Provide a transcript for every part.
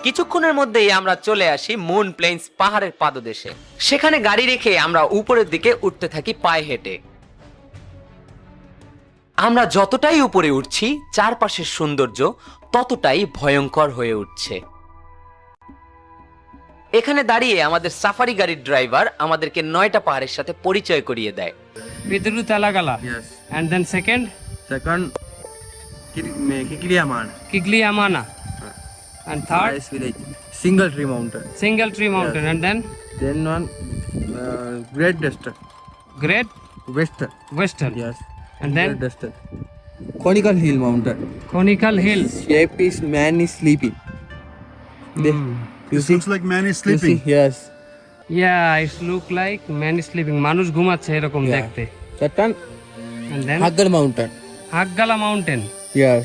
কিছুক্ষণের মধ্যেই আমরা চলে আসি মুন প্লেন্স পাহাড়ের পাদদেশে। সেখানে গাড়ি রেখে আমরা উপরের দিকে উঠতে থাকি পায়ে হেঁটে। আমরা যতটাই উপরে উঠছি চারপাশের সৌন্দর্য ততটাই ভয়ঙ্কর হয়ে উঠছে। এখানে দাঁড়িয়ে আমাদের সাফারি গাড়ির ড্রাইভার আমাদেরকে 9টা পাহাড়ের সাথে পরিচয় করিয়ে দেয়। Pidru Talagala. Yes. And then second, Second, Kikiliaman. Kigliamana. And third, Rice village. Single tree mountain. Single Tree Mountain. Yes. And then Then one, Great Duster. Great Western. Western. Yes. And then Great Duster. Conical Hill Mountain. Conical Hill. Shape is man is sleeping. You This see? looks like man is You sleeping. see? Yes. Yeah, it look like man is sleeping. মানুষ ঘুমাচ্ছে এরকম Yeah. দেখতে। That one, And then Haggal Mountain. Haggala Mountain. Yes.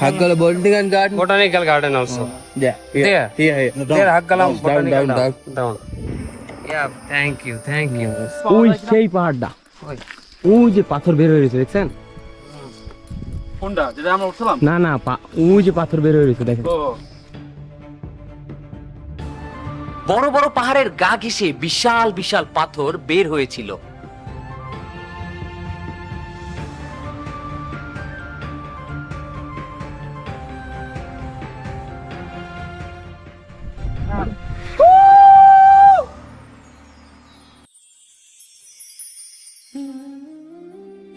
Haggal Botanical Garden. Botanical Garden also. Yeah. Here. There? Here. There Haggala Down, Botanical down, down. Down. Yeah, thank you. Thank you. ওই সেই পাহাড়টা, ওই যে পাথর বের হয়ে রয়েছে দেখছেন? কোনটা যেটা আমরা উঠছিলাম? না না, ওই যে পাথর বের হয়ে রয়েছে দেখেন। বড় বড় পাহাড়ের গা ঘেঁষে বিশাল বিশাল পাথর বের হয়েছিল।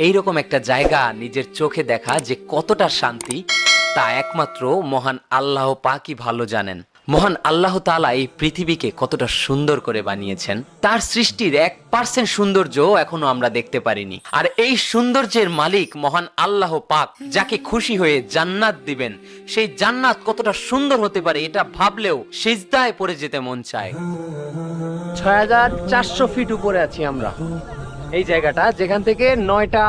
এইরকম একটা জায়গা নিজের চোখে দেখা যে কতটা শান্তি তা একমাত্র মহান আল্লাহ পাকই ভালো জানেন। মহান আল্লাহ তাআলা এই পৃথিবীকে কতটা সুন্দর করে বানিয়েছেন, তার সৃষ্টির 1% সৌন্দর্য এখনো আমরা দেখতে পারিনি। আর এই সৌন্দর্যের মালিক মহান আল্লাহ পাক, যাকে খুশি হয়ে জান্নাত দিবেন, সেই জান্নাত কতটা সুন্দর হতে পারে এটা ভাবলেও সিজদায় পড়ে যেতে মন চায়। 6400 ফিট উপরে আছি আমরা। এই জায়গাটা যেখান থেকে 9টা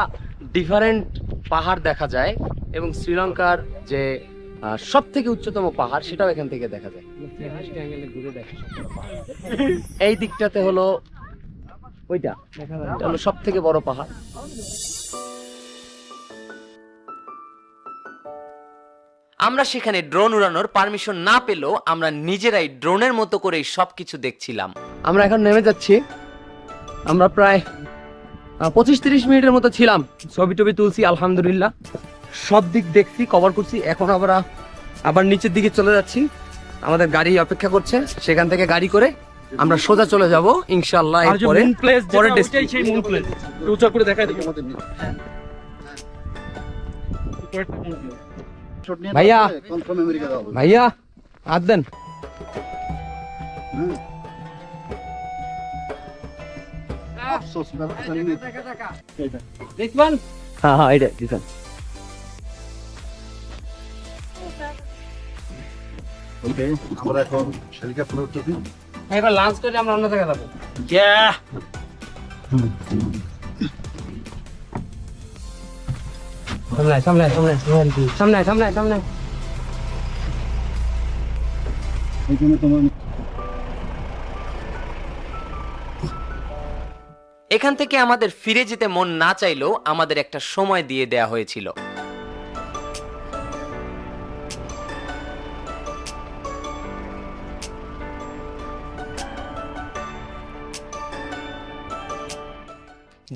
ডিফারেন্ট পাহাড় দেখা যায় এবং শ্রীলঙ্কার যে সব থেকে উচ্চতম পাহাড় সেটাও এখান থেকে দেখা যায়। এই দিকটাতে হলো ওইটা, এটা হলো সব থেকে বড় পাহাড়। আমরা সেখানে ড্রোন উড়ানোর পারমিশন না পেলেও আমরা নিজেরাই ড্রোনের মতো করেই সবকিছু দেখছিলাম। আমরা এখন নেমে যাচ্ছি। আমরা প্রায় 25-30 মিনিটের মতো ছিলাম, ছবি টবি তুলছি, আলহামদুলিল্লাহ সব দিক দেখছি, কভার করছি। এখন আমরা আবার নিচের দিকে চলে যাচ্ছি, আমাদের গাড়ি অপেক্ষা করছে। সেখান থেকে গাড়ি করে আমরা সোজা চলে যাব ইনশাআল্লাহ। এরপরে পরের উঁচা করে দেখাই দিই। ভাইয়া কনফার্ম আমেরিকা যাবো। ভাইয়া হাত দেন। আফসোস ব্যবস্থা নেই। দেখবেন হ্যাঁ হ্যাঁ, এটা দিছেন। ওকে, আমরা এখন হেলিকপ্টার উঠতেছি। এবার লাঞ্চ করে আমরা অন্য জায়গায় যাবো। সামনে সামনে সামনে সামনে সামনে। ওইখানে তোমার এখান থেকে আমাদের ফিরে যেতে মন না চাইলেও আমাদের একটা সময় দিয়ে দেয়া হয়েছিল।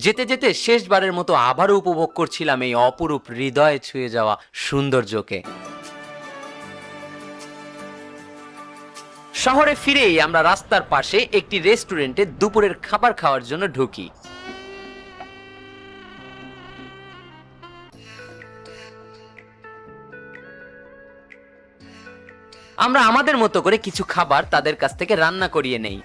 যেতে যেতে শেষবারের মতো আবারও উপভোগ করছিলাম এই অপরূপ হৃদয়ে ছুঁয়ে যাওয়া সৌন্দর্যকে। শহরে ফিরেই আমরা রাস্তার পাশে একটি রেস্টুরেন্টে দুপুরের খাবার খাওয়ার জন্য ঢুকি। আমরা আমাদের মতো করে কিছু খাবার তাদের কাছ থেকে রান্না করিয়ে নেই।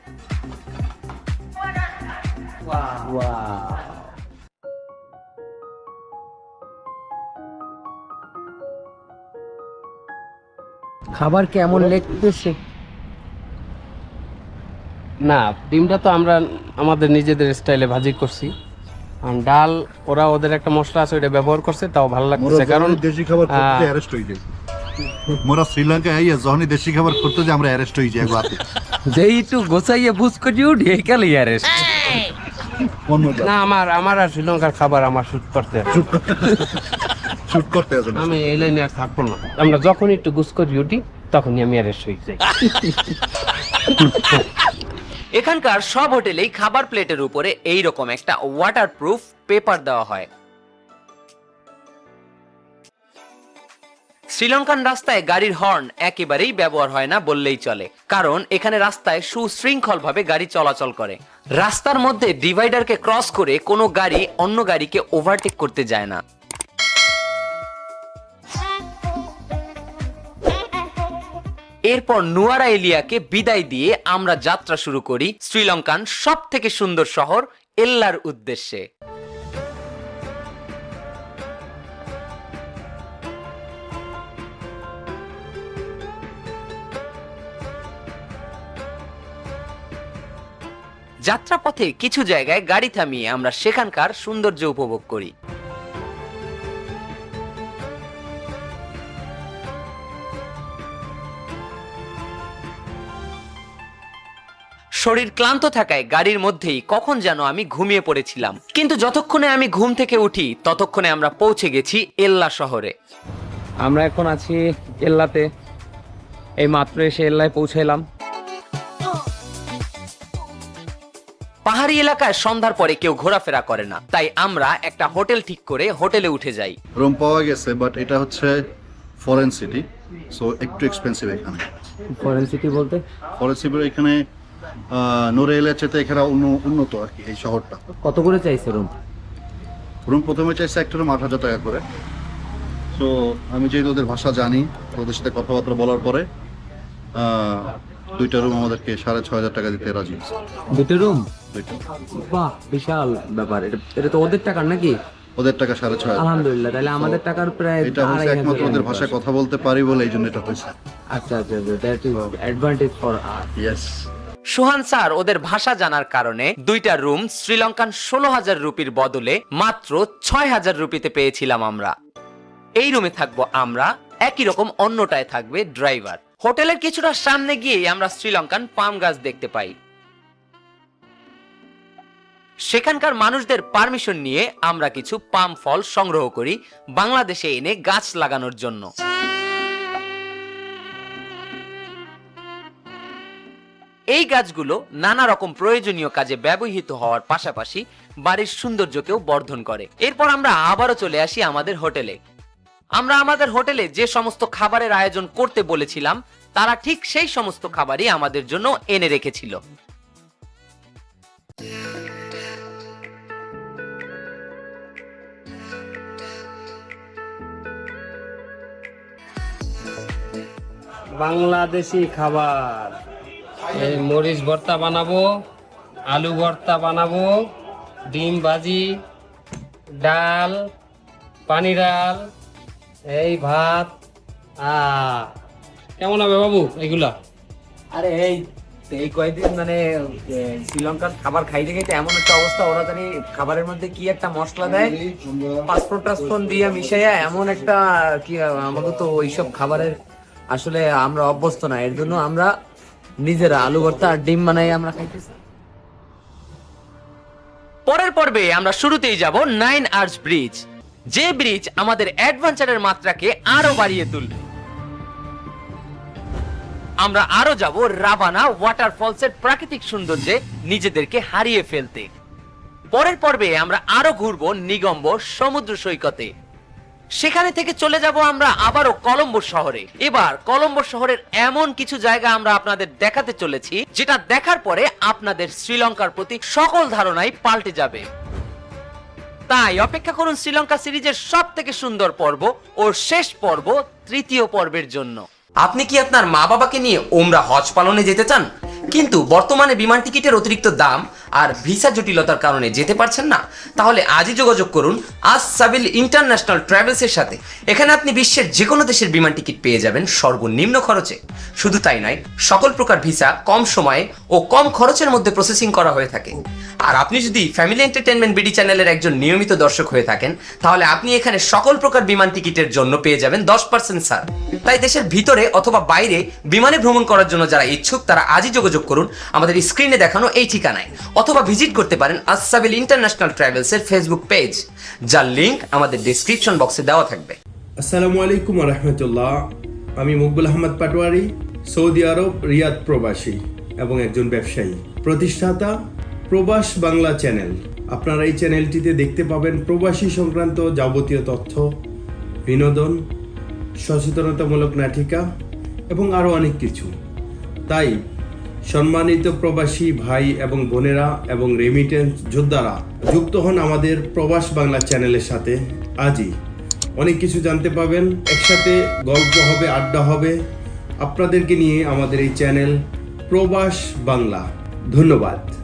খাবার কেমন লেগতেছে? না, ডিমটা তো আমরা আমাদের নিজেদের স্টাইলে ভাজি করছি। আর ডাল ওরা ওদের একটা মশলা আছে ওটা ব্যবহার করছে, তাও ভালো লাগছে। কারণ দেশি খাবার করতে অ্যারেস্ট হয়ে যায়। মোরা শ্রীলঙ্কা আইয়া যখনই দেশি খাবার করতে যে আমরা অ্যারেস্ট হয়ে যাই একবারে। যেই একটু গোছাইয়ে বুঝ করি উঠি এই কালি আরে। না, আমার আর শ্রীলঙ্কার খাবার আমার শুট করতে শুট করতে আছে না। আমি এই লাইনে আর থাকবো না। আমরা যখন একটু গুছ করি উঠি তখনই আমি অ্যারেস্ট হয়ে যাই। এখানকার সব হোটেলেই খাবার প্লেটের উপরে এই রকম একটা ওয়াটারপ্রুফ পেপার দেওয়া হয়। শ্রীলঙ্কান রাস্তায় গাড়ির হর্ন একেবারেই ব্যবহার হয় না বললেই চলে, কারণ এখানে রাস্তায় সুশৃঙ্খলভাবে গাড়ি চলাচল করে। রাস্তার মধ্যে ডিভাইডারকে ক্রস করে কোনো গাড়ি অন্য গাড়িকে ওভারটেক করতে যায় না। এরপর নুয়ারা এলিয়াকে বিদায় দিয়ে আমরা যাত্রা শুরু করি শ্রীলঙ্কান সব থেকে সুন্দর শহর এল্লার উদ্দেশ্যে। যাত্রাপথে কিছু জায়গায় গাড়ি থামিয়ে আমরা সেখানকার সৌন্দর্য উপভোগ করি। শরীর ক্লান্ত থাকায় গাড়ির মধ্যেই কখন যেন আমি ঘুমিয়ে পড়েছিলাম, কিন্তু যতক্ষণে আমি ঘুম থেকে উঠি ততক্ষণে আমরা পৌঁছে গেছি এল্লা শহরে। আমরা এখন আছি এল্লাতে, এই মাত্র এসে এল্লায় পৌঁছাইলাম। পাহাড়ি এলাকায় সন্ধ্যার পরে কেউ ঘোরাফেরা করে না, তাই আমরা একটা হোটেল ঠিক করে হোটেলে উঠে যাই। রুম পাওয়া গেছে, বাট এটা হচ্ছে ফরেন সিটি, সো একটু এক্সপেন্সিভ। এখানে ফরেন সিটি বলতে ফরেন সিটি এখানে নোরা এলিয়ার চেয়ে এখানে উন্নত আর কি এই শহরটা। কত করে চাইছে রুম? রুম প্রথমে চাইছে একটা রুম 8,000 টাকা করে। তো আমি যেহেতু ওদের ভাষা জানি, ওদের সাথে কথাবার্তা বলার পরে দুইটা রুম আমাদেরকে 6,500 টাকা দিতে রাজি হয়েছে। দুটো রুম? দুইটা। বাহ, বিশাল ব্যাপার। এটা তো ওদের টাকার নাকি? ওদের টাকা 6,500। আলহামদুলিল্লাহ, তাহলে আমাদের টাকার প্রায় এটা হচ্ছে একমাত্র ওদের ভাষায় কথা বলতে পারি বলে এই জন্য এটা হয়েছে। আচ্ছা আচ্ছা, that is advantage for us. Yes. Sohan sir ওদের ভাষা জানার কারণে দুইটা রুম শ্রীলঙ্কান 16,000 রুপির বদলে মাত্র 6,000 রুপিতে পেয়েছিলাম আমরা। এই রুমে থাকবো আমরা, একই রকম অন্যটায় থাকবে ড্রাইভার। হোটেলের কিছুটা সামনে গিয়ে আমরা শ্রীলঙ্কান পাম গাছ দেখতে পাই। সেখানকার মানুষদের পারমিশন নিয়ে আমরা কিছু পাম ফল সংগ্রহ করি বাংলাদেশে এনে গাছ লাগানোর জন্য। এই গাছগুলো নানা রকম প্রয়োজনীয় কাজে ব্যবহৃত হওয়ার পাশাপাশি বাড়ির সৌন্দর্যকেও বর্ধন করে। এরপর আমরা আবারও চলে আসি আমাদের হোটেলে। আমরা আমাদের হোটেলে যে সমস্ত খাবারের আয়োজন করতে বলেছিলাম তারা ঠিক সেই সমস্ত খাবারই আমাদের জন্য এনে রেখেছিল। বাংলাদেশি খাবার, এই মরিচ ভর্তা বানাবো, আলু ভর্তা বানাবো, ডিম ভাজি, ডাল, পানি ডাল, এই ভাত। কেমন হবে বাবু এগুলা? আরে এই কয়েকদিন মানে শ্রীলঙ্কার খাবার খাইতে খাইতে এমন একটা অবস্থা, ওরা জানি খাবারের মধ্যে কি একটা মশলা দেয়, পাঁচফোড়ন টাসফোড়ন দিয়ে মিশাইয়া এমন একটা কি, আমাকে তো ওইসব খাবারের আসলে আমরা অভ্যস্ত না, এর জন্য আমরা নিজেরা আলু ভর্তা আর ডিম বানাই আমরা খাইতেছি। পরের পর্বে আমরা শুরুতেই যাব 9 আর্চ ব্রিজ, যে ব্রিজ আমাদের অ্যাডভেঞ্চারের মাত্রাকে আরো বাড়িয়ে তুলবে। আমরা আরো যাব রাভানা ওয়াটারফলসের প্রাকৃতিক সৌন্দর্যে নিজেদেরকে হারিয়ে ফেলতে। পরের পর্বে আমরা আরো ঘুরবো নিগম্বো সমুদ্র সৈকতে। সেখানে থেকে চলে যাব আমরা আবারও কলম্বো শহরে। এবার কলম্বো শহরের এমন কিছু জায়গা আমরা আপনাদের দেখাতে চলেছি যেটা দেখার পরে আপনাদের শ্রীলঙ্কার প্রতি সকল ধারণাই পাল্টে যাবে। তাই অপেক্ষা করুন শ্রীলঙ্কা সিরিজের সব থেকে সুন্দর পর্ব ও শেষ পর্ব, তৃতীয় পর্বের জন্য। আপনি কি আপনার মা বাবাকে নিয়ে ওমরা হজ পালনে যেতে চান, কিন্তু বর্তমানে বিমান টিকিটের অতিরিক্ত দাম আর ভিসা জটিলতার কারণে যেতে পারছেন না? তাহলে আজই যোগাযোগ করুন আস সাবিল ইন্টারন্যাশনাল ট্রাভেলসের সাথে। এখানে আপনি বিশ্বের যে কোনো দেশের বিমান টিকিট পেয়ে যাবেন সর্বনিম্ন খরচে। শুধু তাই নয়, সকল প্রকার ভিসা কম সময়ে ও কম খরচের মধ্যে প্রসেসিং করা হয়ে থাকে। আর আপনি যদি ফ্যামিলি এন্টারটেইনমেন্ট বিডি চ্যানেলের একজন নিয়মিত দর্শক হয়ে থাকেন, তাহলে আপনি এখানে সকল প্রকার বিমান টিকিটের জন্য পেয়ে যাবেন 10% ছাড়। তাই দেশের ভিতরে অথবা বাইরে বিমানে ভ্রমণ করার জন্য যারা ইচ্ছুক তারা আজই যোগাযোগ করুন আমাদের স্ক্রিনে দেখানো এই ঠিকানায়, অথবা ভিজিট করতে পারেন আস সাবিল ইন্টারন্যাশনাল ট্রাভেলসের ফেসবুক পেজ, যার লিংক আমাদের ডেসক্রিপশন বক্সে দেওয়া থাকবে। আসসালামু আলাইকুম ওয়া রাহমাতুল্লাহ। আমি মকবুল আহমদ পাটোয়ারি, সৌদি আরব রিয়াদ প্রবাসী এবং একজন ব্যবসায়ী, প্রতিষ্ঠাতা প্রবাস বাংলা চ্যানেল। আপনারা এই চ্যানেলটিতে দেখতে পাবেন প্রবাসী সংক্রান্ত যাবতীয় তথ্য, বিনোদন, সচেতনতামূলক নাটিকা এবং আরও অনেক কিছু। তাই সম্মানিত প্রবাসী ভাই এবং বোনেরা এবং রেমিটেন্স যোদ্ধারা যুক্ত হন আমাদের প্রবাস বাংলা চ্যানেলের সাথে। আজই অনেক কিছু জানতে পাবেন, একসাথে গল্প হবে, আড্ডা হবে আপনাদেরকে নিয়ে আমাদের এই চ্যানেল প্রবাস বাংলা। ধন্যবাদ।